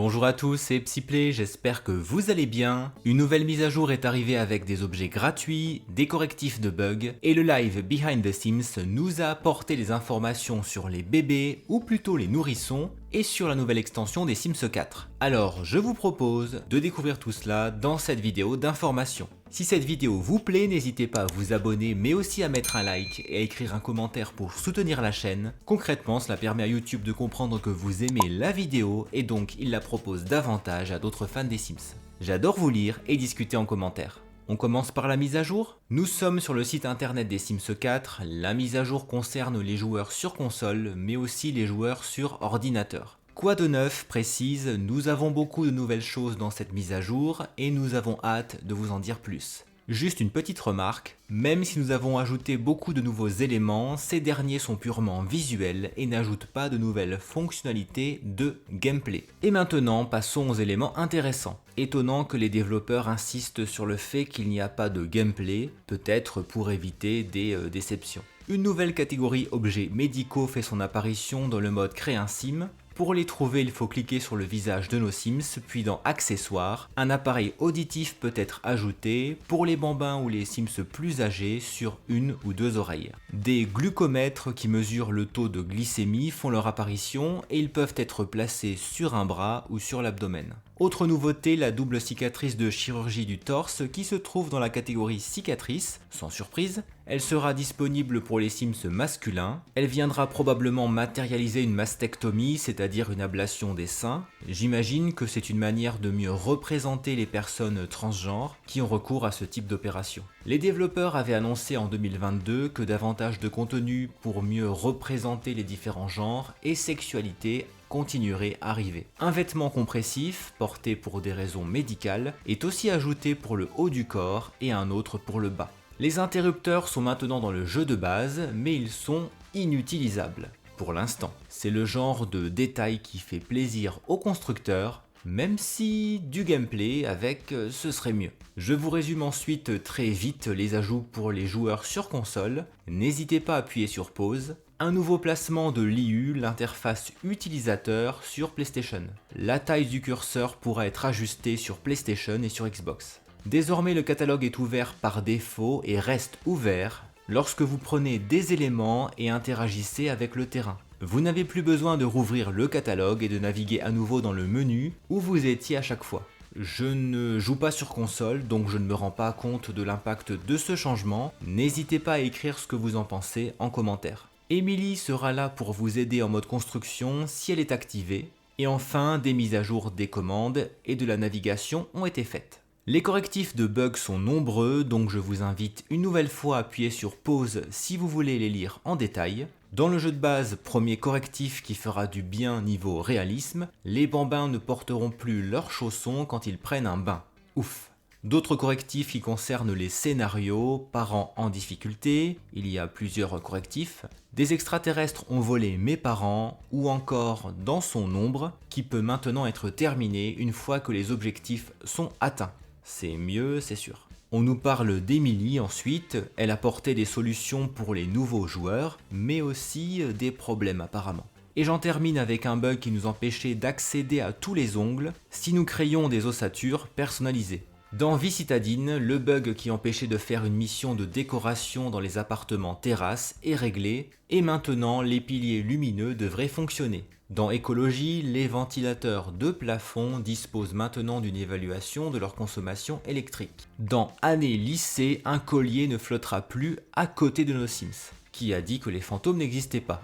Bonjour à tous, c'est Psyplay, j'espère que vous allez bien. Une nouvelle mise à jour est arrivée avec des objets gratuits, des correctifs de bugs, et le live Behind the Sims nous a apporté des informations sur les bébés, ou plutôt les nourrissons, et sur la nouvelle extension des Sims 4. Alors je vous propose de découvrir tout cela dans cette vidéo d'information. Si cette vidéo vous plaît, n'hésitez pas à vous abonner mais aussi à mettre un like et à écrire un commentaire pour soutenir la chaîne. Concrètement, cela permet à YouTube de comprendre que vous aimez la vidéo et donc il la propose davantage à d'autres fans des Sims. J'adore vous lire et discuter en commentaire. On commence par la mise à jour. Nous sommes sur le site internet des Sims 4. La mise à jour concerne les joueurs sur console mais aussi les joueurs sur ordinateur. Quoi de neuf, précise, nous avons beaucoup de nouvelles choses dans cette mise à jour et nous avons hâte de vous en dire plus. Juste une petite remarque, même si nous avons ajouté beaucoup de nouveaux éléments, ces derniers sont purement visuels et n'ajoutent pas de nouvelles fonctionnalités de gameplay. Et maintenant, passons aux éléments intéressants. Étonnant que les développeurs insistent sur le fait qu'il n'y a pas de gameplay, peut-être pour éviter des déceptions. Une nouvelle catégorie objets médicaux fait son apparition dans le mode Créer un Sim. Pour les trouver, il faut cliquer sur le visage de nos Sims, puis dans Accessoires, un appareil auditif peut être ajouté pour les bambins ou les Sims plus âgés sur une ou deux oreilles. Des glucomètres qui mesurent le taux de glycémie font leur apparition et ils peuvent être placés sur un bras ou sur l'abdomen. Autre nouveauté, la double cicatrice de chirurgie du torse qui se trouve dans la catégorie cicatrice, sans surprise. Elle sera disponible pour les Sims masculins. Elle viendra probablement matérialiser une mastectomie, c'est-à-dire une ablation des seins. J'imagine que c'est une manière de mieux représenter les personnes transgenres qui ont recours à ce type d'opération. Les développeurs avaient annoncé en 2022 que davantage de contenu pour mieux représenter les différents genres et sexualités continuerait à arriver. Un vêtement compressif, porté pour des raisons médicales, est aussi ajouté pour le haut du corps et un autre pour le bas. Les interrupteurs sont maintenant dans le jeu de base, mais ils sont inutilisables. Pour l'instant, c'est le genre de détail qui fait plaisir aux constructeurs, même si du gameplay avec ce serait mieux. Je vous résume ensuite très vite les ajouts pour les joueurs sur console. N'hésitez pas à appuyer sur pause. Un nouveau placement de l'IU, l'interface utilisateur sur PlayStation. La taille du curseur pourra être ajustée sur PlayStation et sur Xbox. Désormais, le catalogue est ouvert par défaut et reste ouvert lorsque vous prenez des éléments et interagissez avec le terrain. Vous n'avez plus besoin de rouvrir le catalogue et de naviguer à nouveau dans le menu où vous étiez à chaque fois. Je ne joue pas sur console, donc je ne me rends pas compte de l'impact de ce changement. N'hésitez pas à écrire ce que vous en pensez en commentaire. Emily sera là pour vous aider en mode construction si elle est activée. Et enfin, des mises à jour des commandes et de la navigation ont été faites. Les correctifs de bugs sont nombreux, donc je vous invite une nouvelle fois à appuyer sur pause si vous voulez les lire en détail. Dans le jeu de base, premier correctif qui fera du bien niveau réalisme, les bambins ne porteront plus leurs chaussons quand ils prennent un bain. Ouf. D'autres correctifs qui concernent les scénarios, parents en difficulté, il y a plusieurs correctifs. Des extraterrestres ont volé mes parents, ou encore dans son ombre, qui peut maintenant être terminé une fois que les objectifs sont atteints. C'est mieux, c'est sûr. On nous parle d'Emily ensuite, elle apportait des solutions pour les nouveaux joueurs, mais aussi des problèmes apparemment. Et j'en termine avec un bug qui nous empêchait d'accéder à tous les ongles si nous créions des ossatures personnalisées. Dans Vie citadine, le bug qui empêchait de faire une mission de décoration dans les appartements terrasses est réglé, et maintenant les piliers lumineux devraient fonctionner. Dans Écologie, les ventilateurs de plafond disposent maintenant d'une évaluation de leur consommation électrique. Dans Année lycée, un collier ne flottera plus à côté de nos Sims. Qui a dit que les fantômes n'existaient pas?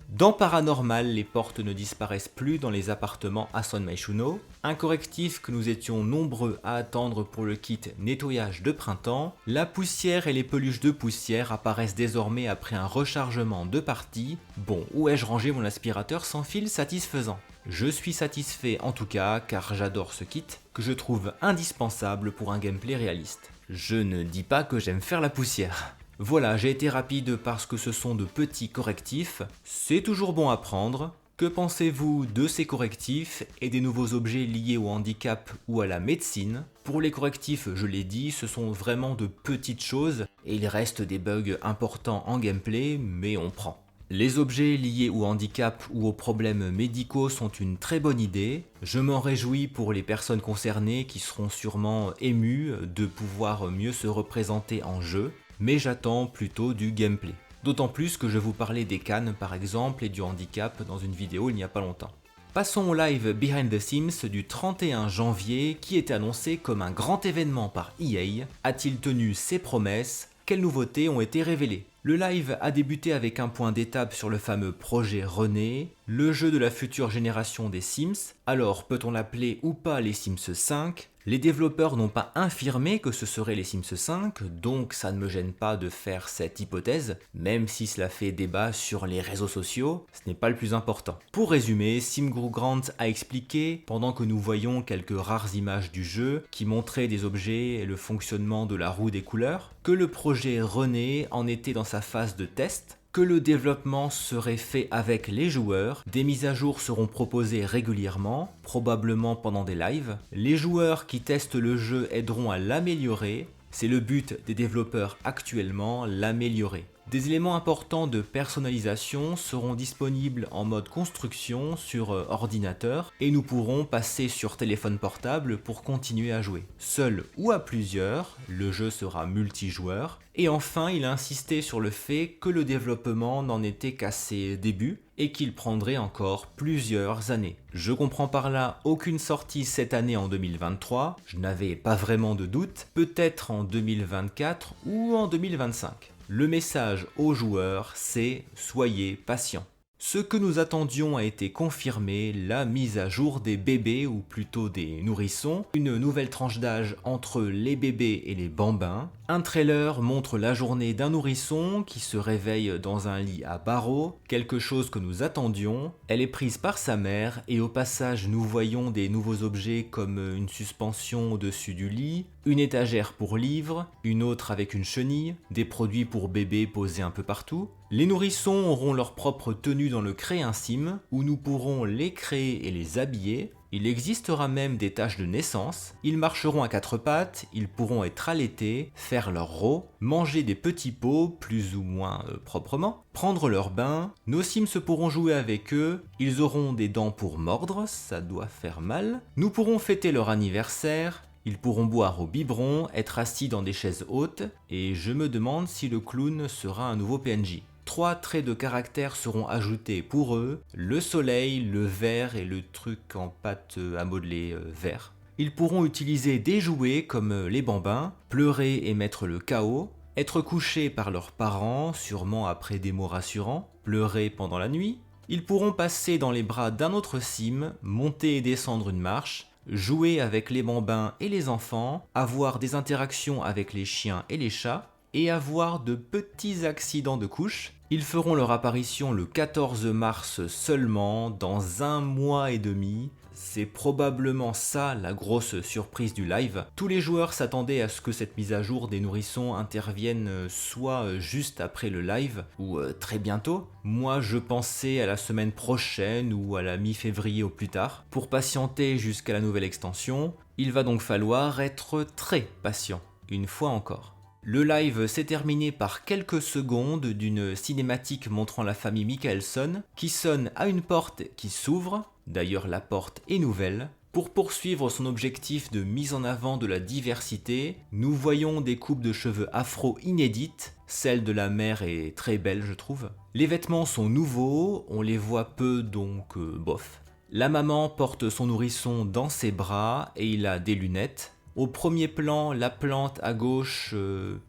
Dans Paranormal, les portes ne disparaissent plus dans les appartements à Son Maishuno, un correctif que nous étions nombreux à attendre pour le kit nettoyage de printemps. La poussière et les peluches de poussière apparaissent désormais après un rechargement de partie. Bon, où ai-je rangé mon aspirateur sans fil satisfaisant? Je suis satisfait en tout cas car j'adore ce kit que je trouve indispensable pour un gameplay réaliste. Je ne dis pas que j'aime faire la poussière. Voilà, j'ai été rapide parce que ce sont de petits correctifs, c'est toujours bon à prendre. Que pensez-vous de ces correctifs et des nouveaux objets liés au handicap ou à la médecine? Pour les correctifs, je l'ai dit, ce sont vraiment de petites choses et il reste des bugs importants en gameplay, mais on prend. Les objets liés au handicap ou aux problèmes médicaux sont une très bonne idée. Je m'en réjouis pour les personnes concernées qui seront sûrement émues de pouvoir mieux se représenter en jeu, mais j'attends plutôt du gameplay. D'autant plus que je vous parlais des cannes par exemple et du handicap dans une vidéo il n'y a pas longtemps. Passons au live Behind the Sims du 31 janvier qui était annoncé comme un grand événement par EA. A-t-il tenu ses promesses? Quelles nouveautés ont été révélées? Le live a débuté avec un point d'étape sur le fameux projet René, le jeu de la future génération des Sims. Alors peut-on l'appeler ou pas les Sims 5? Les développeurs n'ont pas infirmé que ce serait les Sims 5, donc ça ne me gêne pas de faire cette hypothèse, même si cela fait débat sur les réseaux sociaux, ce n'est pas le plus important. Pour résumer, Simgru Grant a expliqué, pendant que nous voyons quelques rares images du jeu qui montraient des objets et le fonctionnement de la roue des couleurs, que le projet René en était dans sa phase de test, que le développement serait fait avec les joueurs, des mises à jour seront proposées régulièrement, probablement pendant des lives, les joueurs qui testent le jeu aideront à l'améliorer, c'est le but des développeurs actuellement, l'améliorer. Des éléments importants de personnalisation seront disponibles en mode construction sur ordinateur et nous pourrons passer sur téléphone portable pour continuer à jouer. Seul ou à plusieurs, le jeu sera multijoueur. Et enfin, il a insisté sur le fait que le développement n'en était qu'à ses débuts et qu'il prendrait encore plusieurs années. Je comprends par là aucune sortie cette année en 2023, je n'avais pas vraiment de doute, peut-être en 2024 ou en 2025. Le message aux joueurs, c'est « Soyez patients ». Ce que nous attendions a été confirmé, la mise à jour des bébés ou plutôt des nourrissons, une nouvelle tranche d'âge entre les bébés et les bambins. Un trailer montre la journée d'un nourrisson qui se réveille dans un lit à barreaux, quelque chose que nous attendions. Elle est prise par sa mère et au passage nous voyons des nouveaux objets comme une suspension au-dessus du lit, une étagère pour livres, une autre avec une chenille, des produits pour bébés posés un peu partout. Les nourrissons auront leur propre tenue dans le Crée un Sim, où nous pourrons les créer et les habiller. Il existera même des tâches de naissance, ils marcheront à quatre pattes, ils pourront être allaités, faire leur row, manger des petits pots plus ou moins proprement, prendre leur bain, nos Sims pourront jouer avec eux, ils auront des dents pour mordre, ça doit faire mal, nous pourrons fêter leur anniversaire, ils pourront boire au biberon, être assis dans des chaises hautes, et je me demande si le clown sera un nouveau PNJ. 3 traits de caractère seront ajoutés pour eux, le soleil, le vert et le truc en pâte à modeler vert. Ils pourront utiliser des jouets comme les bambins, pleurer et mettre le chaos, être couchés par leurs parents, sûrement après des mots rassurants, pleurer pendant la nuit. Ils pourront passer dans les bras d'un autre sim, monter et descendre une marche, jouer avec les bambins et les enfants, avoir des interactions avec les chiens et les chats, et avoir de petits accidents de couche. Ils feront leur apparition le 14 mars seulement, dans 1 mois et demi. C'est probablement ça la grosse surprise du live. Tous les joueurs s'attendaient à ce que cette mise à jour des nourrissons intervienne soit juste après le live ou très bientôt. Moi je pensais à la semaine prochaine ou à la mi-février au plus tard. Pour patienter jusqu'à la nouvelle extension, il va donc falloir être très patient, une fois encore. Le live s'est terminé par quelques secondes d'une cinématique montrant la famille Mikaelson qui sonne à une porte qui s'ouvre, d'ailleurs la porte est nouvelle. Pour poursuivre son objectif de mise en avant de la diversité, nous voyons des coupes de cheveux afro inédites, celle de la mère est très belle je trouve. Les vêtements sont nouveaux, on les voit peu donc bof. La maman porte son nourrisson dans ses bras et il a des lunettes. Au premier plan, la plante à gauche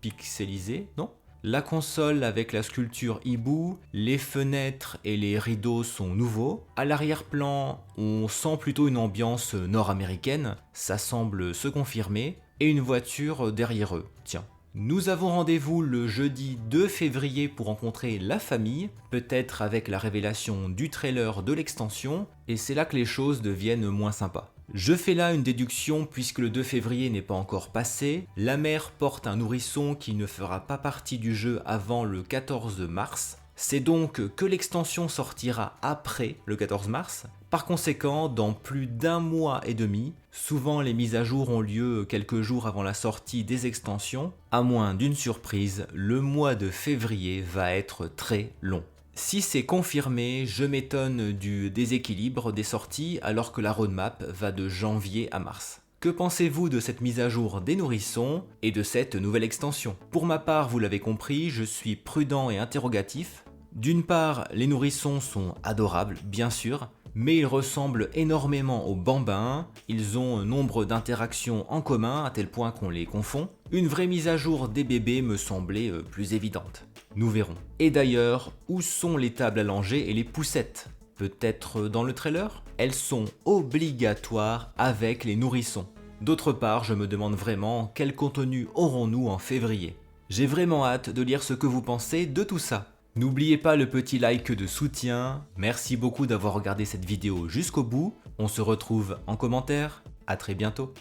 pixelisée, non? La console avec la sculpture hibou, les fenêtres et les rideaux sont nouveaux. À l'arrière-plan, on sent plutôt une ambiance nord-américaine, ça semble se confirmer, et une voiture derrière eux, tiens. Nous avons rendez-vous le jeudi 2 février pour rencontrer la famille, peut-être avec la révélation du trailer de l'extension, et c'est là que les choses deviennent moins sympas. Je fais là une déduction puisque le 2 février n'est pas encore passé, la mère porte un nourrisson qui ne fera pas partie du jeu avant le 14 mars, c'est donc que l'extension sortira après le 14 mars. Par conséquent, dans plus d'1 mois et demi, souvent les mises à jour ont lieu quelques jours avant la sortie des extensions, à moins d'une surprise, le mois de février va être très long. Si c'est confirmé, je m'étonne du déséquilibre des sorties alors que la roadmap va de janvier à mars. Que pensez-vous de cette mise à jour des nourrissons et de cette nouvelle extension? Pour ma part, vous l'avez compris, je suis prudent et interrogatif. D'une part, les nourrissons sont adorables, bien sûr, mais ils ressemblent énormément aux bambins, ils ont nombre d'interactions en commun à tel point qu'on les confond. Une vraie mise à jour des bébés me semblait plus évidente. Nous verrons. Et d'ailleurs, où sont les tables allongées et les poussettes? Peut-être dans le trailer? Elles sont obligatoires avec les nourrissons. D'autre part, je me demande vraiment quel contenu aurons-nous en février. J'ai vraiment hâte de lire ce que vous pensez de tout ça. N'oubliez pas le petit like de soutien. Merci beaucoup d'avoir regardé cette vidéo jusqu'au bout. On se retrouve en commentaire. À très bientôt.